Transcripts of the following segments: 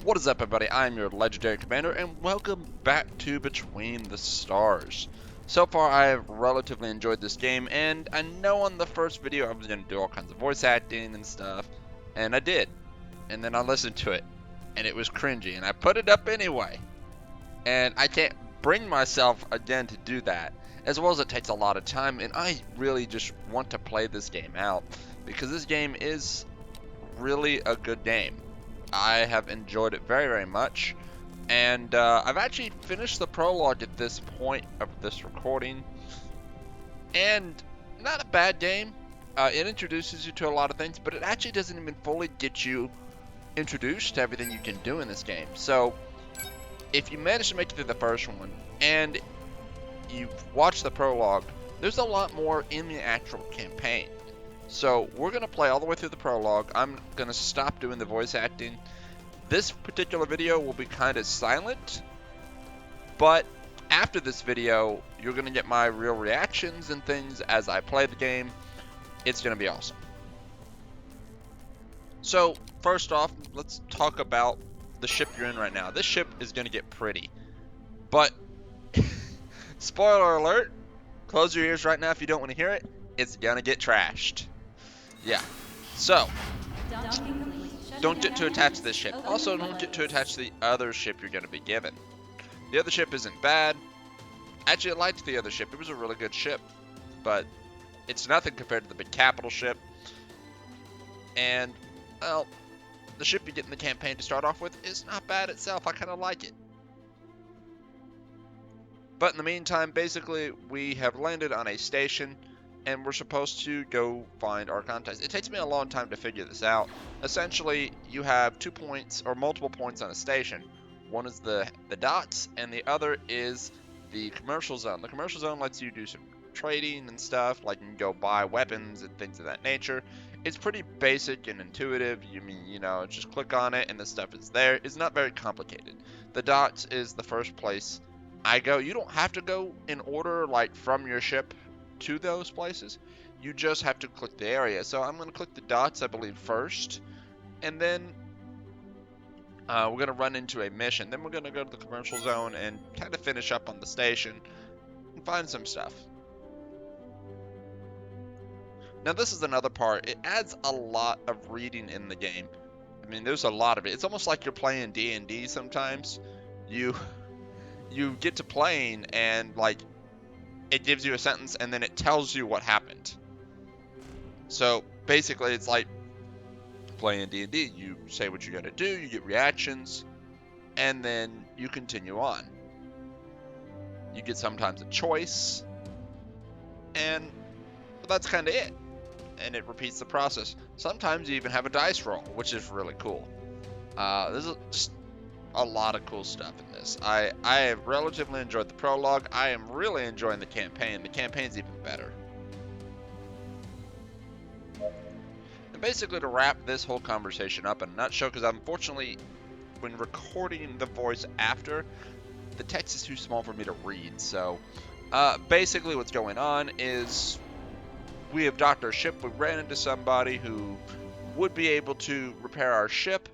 What is up, everybody? I'm your legendary commander, and welcome back to Between the Stars. So far, I have relatively enjoyed this game, and I know on the first video I was going to do all kinds of voice acting and stuff, and I did. And then I listened to it, and it was cringy, and I put it up anyway. And I can't bring myself again to do that, as well as it takes a lot of time, and I really just want to play this game out, because this game is really a good game. I have enjoyed it very, very much, and I've actually finished the prologue at this point of this recording, and not a bad game. It introduces you to a lot of things, but it actually doesn't even fully get you introduced to everything you can do in this game. So, if you manage to make it through the first one, and you've watched the prologue, there's a lot more in the actual campaign. So we're going to play all the way through the prologue. I'm going to stop doing the voice acting. This particular video will be kind of silent, but after this video, you're going to get my real reactions and things as I play the game. It's going to be awesome. So first off, let's talk about the ship you're in right now. This ship is going to get pretty, but spoiler alert, close your ears right now if you don't want to hear it. It's going to get trashed. Yeah, so don't get too attached to this ship. Also, don't get too attached to the other ship you're going to be given. The other ship isn't bad. Actually, I liked the other ship. It was a really good ship, but it's nothing compared to the big capital ship. And, well, the ship you get in the campaign to start off with is not bad itself. I kind of like it. But in the meantime, basically, we have landed on a station, and we're supposed to go find our contacts. It takes me a long time to figure this out. Essentially, you have 2 points, or multiple points on a station. One is the dots, and the other is the commercial zone. The commercial zone lets you do some trading and stuff, like you can go buy weapons and things of that nature. It's pretty basic and intuitive. You know, just click on it and the stuff is there. It's not very complicated. The dots is the first place I go. You don't have to go in order, like from your ship to those places. You just have to click the area. So I'm going to click the dots, I believe, first, and then we're going to run into a mission. Then we're going to go to the commercial zone and kind of finish up on the station and find some stuff. Now this is another part. It adds a lot of reading in the game. I mean, there's a lot of it. It's almost like you're playing D&D sometimes. You get to playing and like it gives you a sentence and then it tells you what happened. So basically it's like playing D&D. You say what you're gonna do, you get reactions, and then you continue on. You get sometimes a choice, and that's kind of it. And it repeats the process. Sometimes you even have a dice roll, which is really cool. This is just a lot of cool stuff in this. I have relatively enjoyed the prologue. I am really enjoying the campaign. The campaign's even better. And basically, to wrap this whole conversation up in a nutshell, because unfortunately, when recording the voice after, the text is too small for me to read. So basically what's going on is we have docked our ship. We ran into somebody who would be able to repair our ship,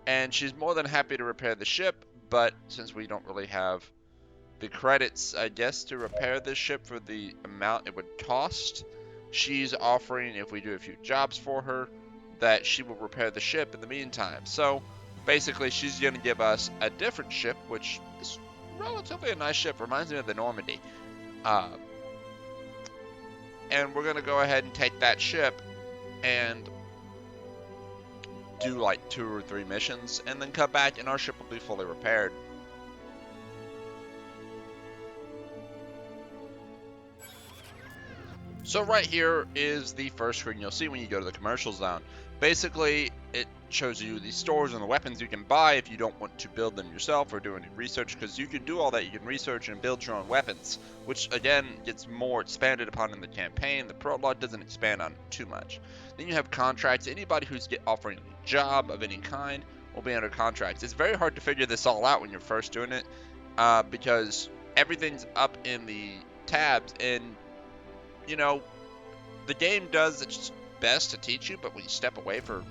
and she's more than happy to repair the ship, but since we don't really have the credits, I guess, to repair this ship for the amount it would cost, she's offering, if we do a few jobs for her, that she will repair the ship in the meantime. So basically she's going to give us a different ship, which is relatively a nice ship, reminds me of the Normandy. And we're going to go ahead and take that ship and do like 2 or 3 missions and then come back and our ship will be fully repaired. So right here is the first screen you'll see when you go to the commercial zone. Basically, it shows you the stores and the weapons you can buy if you don't want to build them yourself or do any research, because you can do all that. You can research and build your own weapons, which again gets more expanded upon in the campaign. The prologue doesn't expand on it too much. Then you have contracts. Anybody who's offering a job of any kind will be under contracts. It's very hard to figure this all out when you're first doing it, because everything's up in the tabs, and you know, the game does its best to teach you, but when you step away for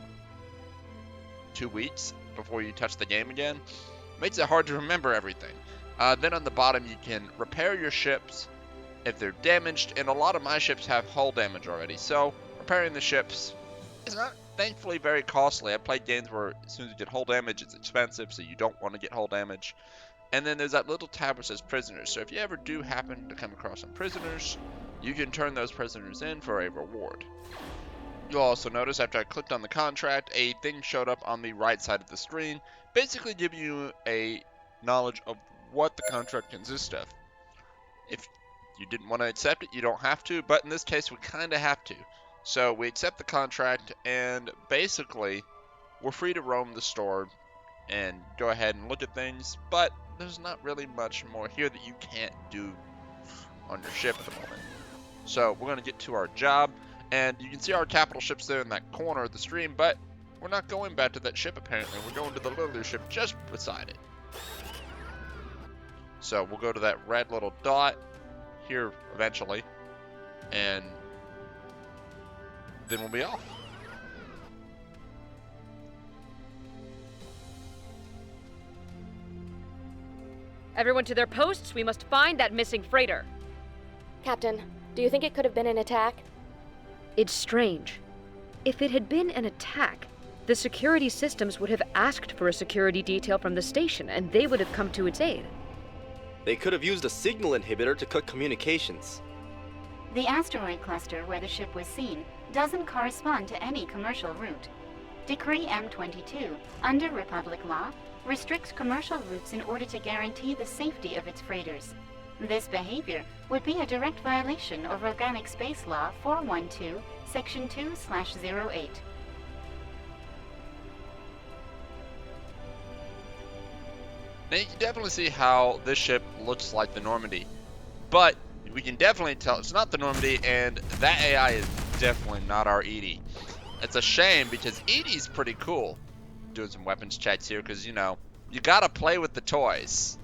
2 weeks, before you touch the game again. Makes it hard to remember everything. Then on the bottom you can repair your ships if they're damaged, and a lot of my ships have hull damage already, so repairing the ships is not thankfully very costly. I've played games where as soon as you get hull damage it's expensive, so you don't want to get hull damage. And then there's that little tab that says prisoners, so if you ever do happen to come across some prisoners, you can turn those prisoners in for a reward. You'll also notice after I clicked on the contract, a thing showed up on the right side of the screen, basically giving you a knowledge of what the contract consists of. If you didn't want to accept it, you don't have to, but in this case we kind of have to. So we accept the contract, and basically we're free to roam the store and go ahead and look at things, but there's not really much more here that you can't do on your ship at the moment. So we're going to get to our job, and you can see our capital ships there in that corner of the stream, but we're not going back to that ship apparently. We're going to the littler ship just beside it. So we'll go to that red little dot here eventually, and then we'll be off. Everyone to their posts, we must find that missing freighter. Captain, do you think it could have been an attack? It's strange. If it had been an attack, the security systems would have asked for a security detail from the station, and they would have come to its aid. They could have used a signal inhibitor to cut communications. The asteroid cluster where the ship was seen doesn't correspond to any commercial route. Decree M22, under Republic law, restricts commercial routes in order to guarantee the safety of its freighters. This behavior would be a direct violation of Organic Space Law 412, Section 2/08. Now you can definitely see how this ship looks like the Normandy, but we can definitely tell it's not the Normandy, and that AI is definitely not our Edie. It's a shame because Edie's pretty cool. Doing some weapons checks here because, you know, you gotta play with the toys.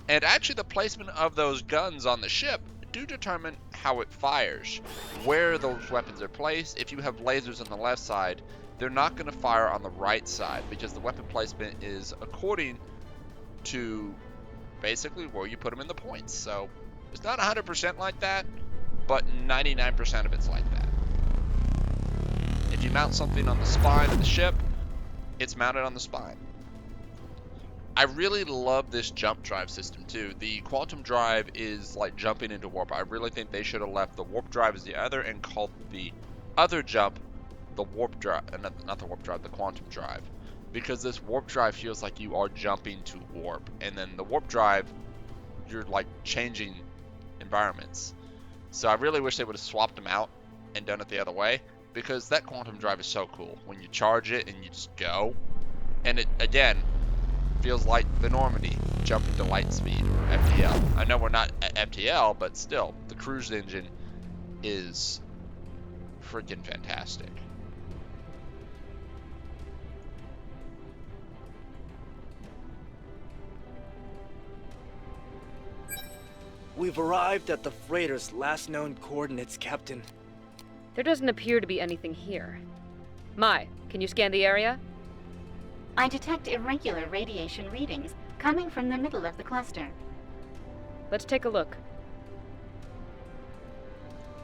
And actually the placement of those guns on the ship do determine how it fires, where those weapons are placed. If you have lasers on the left side, they're not going to fire on the right side because the weapon placement is according to basically where you put them in the points. So it's not 100% like that, but 99% of it's like that. If you mount something on the spine of the ship, it's mounted on the spine. I really love this jump drive system too. The quantum drive is like jumping into warp. I really think they should have left the warp drive as the other and called the other jump the warp drive, not the warp drive, the quantum drive. Because this warp drive feels like you are jumping to warp, and then the warp drive, you're like changing environments. So I really wish they would have swapped them out and done it the other way, because that quantum drive is so cool. When you charge it and you just go, and it again feels like the Normandy jumping to light speed or FTL. I know we're not at FTL, but still, the cruise engine is freaking fantastic. We've arrived at the freighter's last known coordinates, Captain. There doesn't appear to be anything here. Mai, can you scan the area? I detect irregular radiation readings coming from the middle of the cluster. Let's take a look.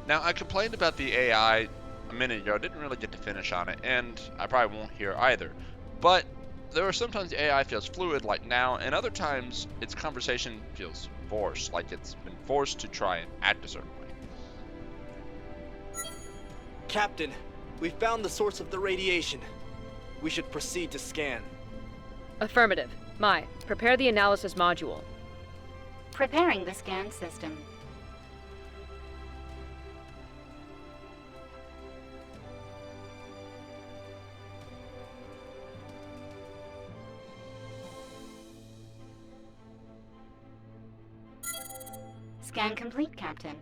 Now, I complained about the AI a minute ago. I didn't really get to finish on it, and I probably won't here either. But there are sometimes the AI feels fluid, like now, and other times its conversation feels forced, like it's been forced to try and act a certain way. Captain, we found the source of the radiation. We should proceed to scan. Affirmative. Mai, prepare the analysis module. Preparing the scan system. Scan complete, Captain.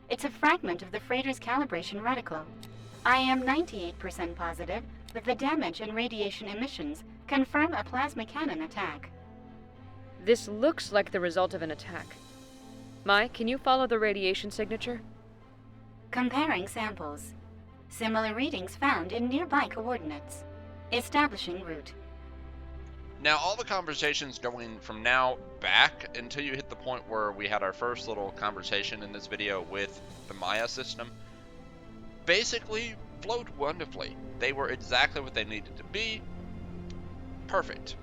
It's a fragment of the freighter's calibration reticle. I am 98% positive that the damage and radiation emissions confirm a plasma cannon attack. This looks like the result of an attack. Mai, can you follow the radiation signature? Comparing samples. Similar readings found in nearby coordinates. Establishing route. Now, all the conversations going from now back until you hit the point where we had our first little conversation in this video with the Maya system basically flowed wonderfully. They were exactly what they needed to be. Perfect.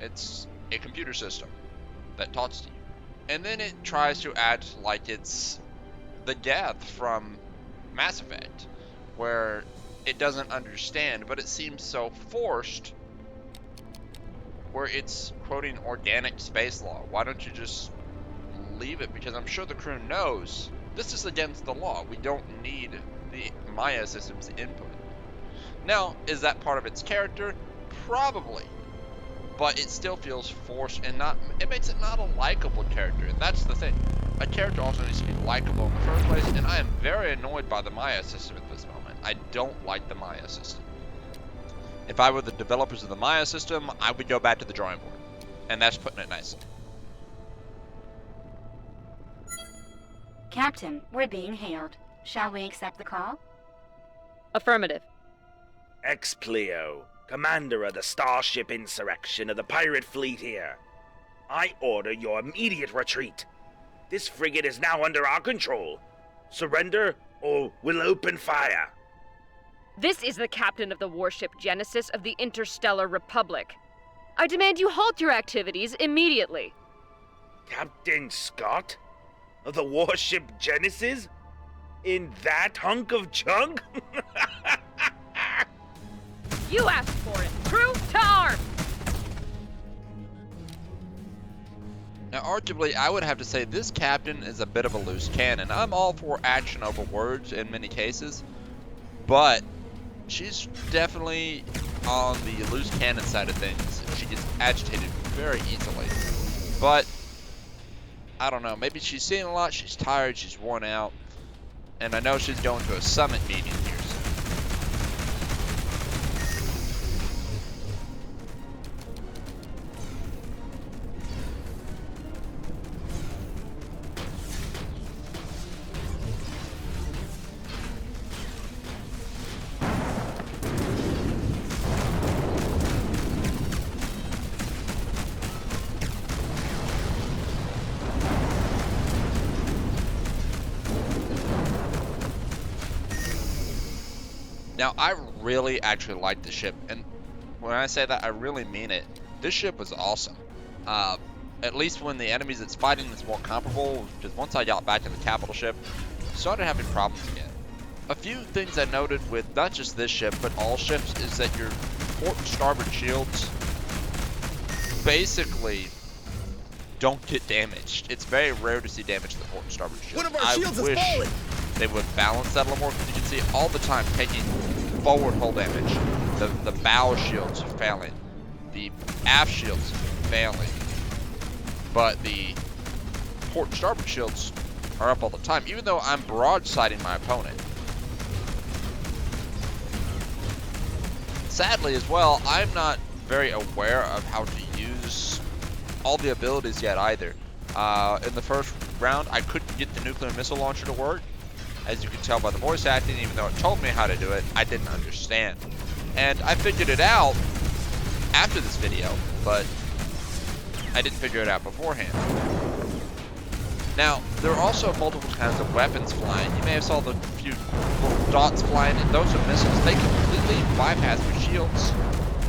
It's a computer system that talks to you. And then it tries to act like it's the Geth from Mass Effect, where it doesn't understand, but it seems so forced, where it's quoting organic space law. Why don't you just leave it? Because I'm sure the crew knows this is against the law. We don't need the Maya system's input. Now, is that part of its character? Probably. But it still feels forced, and it makes it not a likable character, and that's the thing. A character also needs to be likable in the first place, and I am very annoyed by the Maya system at this moment. I don't like the Maya system. If I were the developers of the Maya system, I would go back to the drawing board, and that's putting it nicely. Captain, we're being hailed. Shall we accept the call? Affirmative. Explio, commander of the Starship Insurrection of the pirate fleet here. I order your immediate retreat. This frigate is now under our control. Surrender, or we'll open fire. This is the captain of the warship Genesis of the Interstellar Republic. I demand you halt your activities immediately. Captain Scott? Of the warship Genesis? In that hunk of junk? You asked for it. Crew to arms! Now, arguably, I would have to say this captain is a bit of a loose cannon. I'm all for action over words in many cases, but she's definitely on the loose cannon side of things. She gets agitated very easily. But, I don't know, maybe she's seeing a lot, she's tired, she's worn out, and I know she's going to a summit meeting here soon. Now, I really actually like the ship, and when I say that, I really mean it. This ship was awesome. At least when the enemies it's fighting is more comparable, because once I got back in the capital ship, I started having problems again. A few things I noted with not just this ship, but all ships, is that your port and starboard shields basically don't get damaged. It's very rare to see damage to the port and starboard shields. One of our shields is falling! They would balance that a little more, because you can see all the time taking forward hull damage. The bow shields are failing. The aft shields are failing. But the port and starboard shields are up all the time, even though I'm broadsiding my opponent. Sadly as well, I'm not very aware of how to use all the abilities yet either. In the first round, I couldn't get the nuclear missile launcher to work. As you can tell by the voice acting, even though it told me how to do it, I didn't understand. And I figured it out after this video, but I didn't figure it out beforehand. Now, there are also multiple kinds of weapons flying. You may have saw the few little dots flying, and those are missiles. They completely bypass the shields.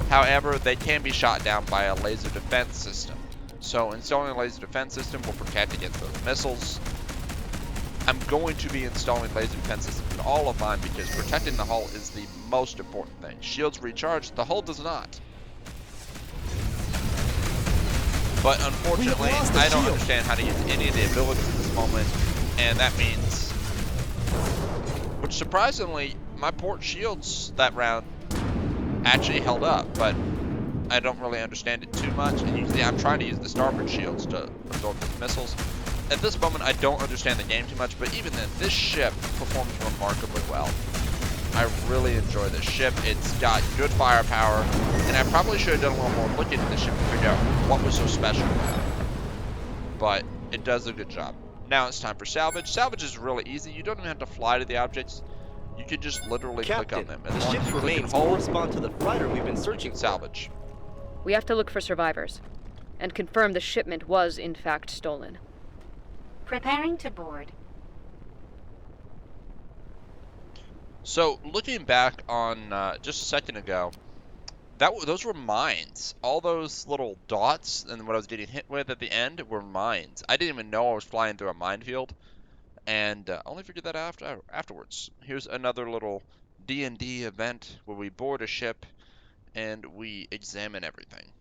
However, they can be shot down by a laser defense system. So installing a laser defense system will protect against those missiles. I'm going to be installing laser defense systems in all of mine because protecting the hull is the most important thing. Shields recharge, the hull does not. But unfortunately, I don't understand how to use any of the abilities at this moment, and that means, which surprisingly, my port shields that round actually held up, but I don't really understand it too much, and usually I'm trying to use the starboard shields to absorb the missiles. At this moment, I don't understand the game too much, but even then, this ship performs remarkably well. I really enjoy this ship. It's got good firepower, and I probably should have done a little more looking at this ship to figure out what was so special about it. But it does a good job. Now it's time for salvage. Salvage is really easy. You don't even have to fly to the objects. You can just literally click on them. The ship's remains correspond to the fighter we've been searching for. Salvage. We have to look for survivors and confirm the shipment was in fact stolen. Preparing to board. So, looking back on just a second ago, those were mines. All those little dots and what I was getting hit with at the end were mines. I didn't even know I was flying through a minefield, and only figured that out afterwards. Here's another little D&D event where we board a ship and we examine everything.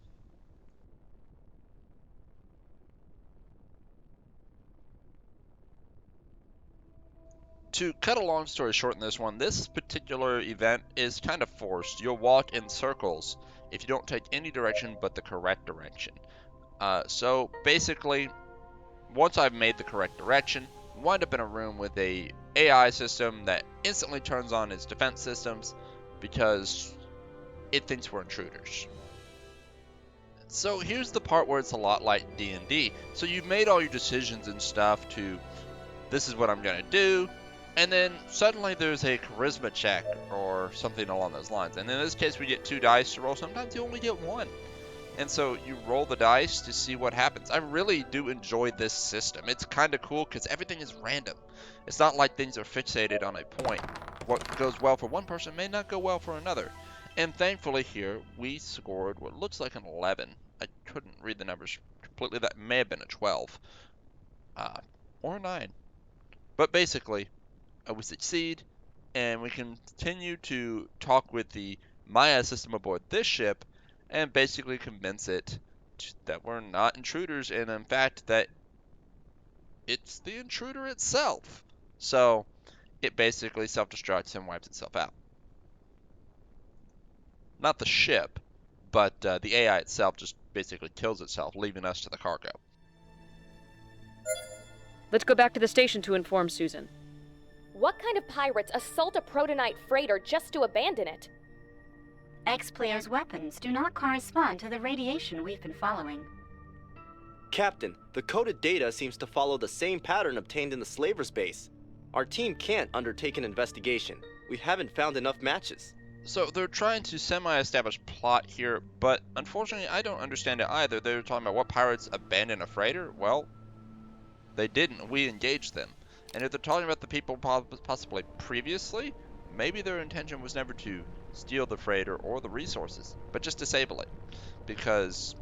To cut a long story short in this one, this particular event is kind of forced. You'll walk in circles if you don't take any direction but the correct direction. So basically, once I've made the correct direction, wind up in a room with a AI system that instantly turns on its defense systems because it thinks we're intruders. So here's the part where it's a lot like D&D. So you've made all your decisions and stuff to, this is what I'm gonna do, and then suddenly there's a charisma check or something along those lines. And in this case, we get 2 dice to roll. Sometimes you only get 1. And so you roll the dice to see what happens. I really do enjoy this system. It's kind of cool because everything is random. It's not like things are fixated on a point. What goes well for one person may not go well for another. And thankfully here, we scored what looks like an 11. I couldn't read the numbers completely. That may have been a 12. Or a 9. But basically, we succeed, and we continue to talk with the Maya system aboard this ship and basically convince it that we're not intruders, and in fact that it's the intruder itself. So it basically self-destructs and wipes itself out. Not the ship, but the AI itself just basically kills itself, leaving us to the cargo. Let's go back to the station to inform Susan. What kind of pirates assault a protonite freighter just to abandon it? X-Player's weapons do not correspond to the radiation we've been following. Captain, the coded data seems to follow the same pattern obtained in the slaver's base. Our team can't undertake an investigation. We haven't found enough matches. So they're trying to semi-establish plot here, but unfortunately I don't understand it either. They're talking about what pirates abandoned a freighter. Well, they didn't. We engaged them. And if they're talking about the people possibly previously, maybe their intention was never to steal the freighter or the resources, but just disable it. Because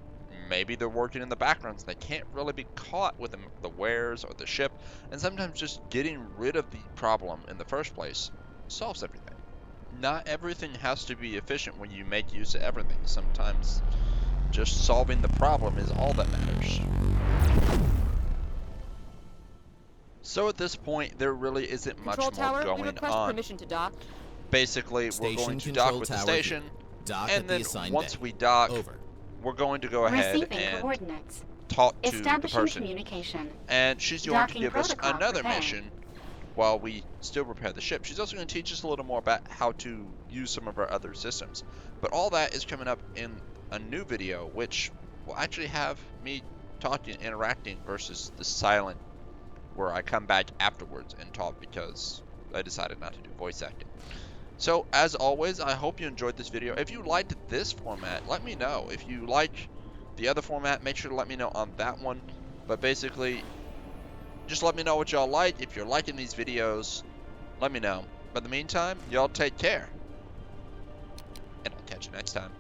maybe they're working in the background, so they can't really be caught with the wares or the ship, and sometimes just getting rid of the problem in the first place solves everything. Not everything has to be efficient when you make use of everything. Sometimes just solving the problem is all that matters. So at this point, there really isn't much more going on. Permission to dock. Basically, we're going to dock with the station, and then once we dock, we're going to go ahead and talk to the person. And she's going to give us another mission while we still repair the ship. She's also going to teach us a little more about how to use some of our other systems. But all that is coming up in a new video, which will actually have me talking, interacting, versus the silent where I come back afterwards and talk because I decided not to do voice acting. So, as always, I hope you enjoyed this video. If you liked this format, let me know. If you like the other format, make sure to let me know on that one. But basically, just let me know what y'all like. If you're liking these videos, let me know. But in the meantime, y'all take care. And I'll catch you next time.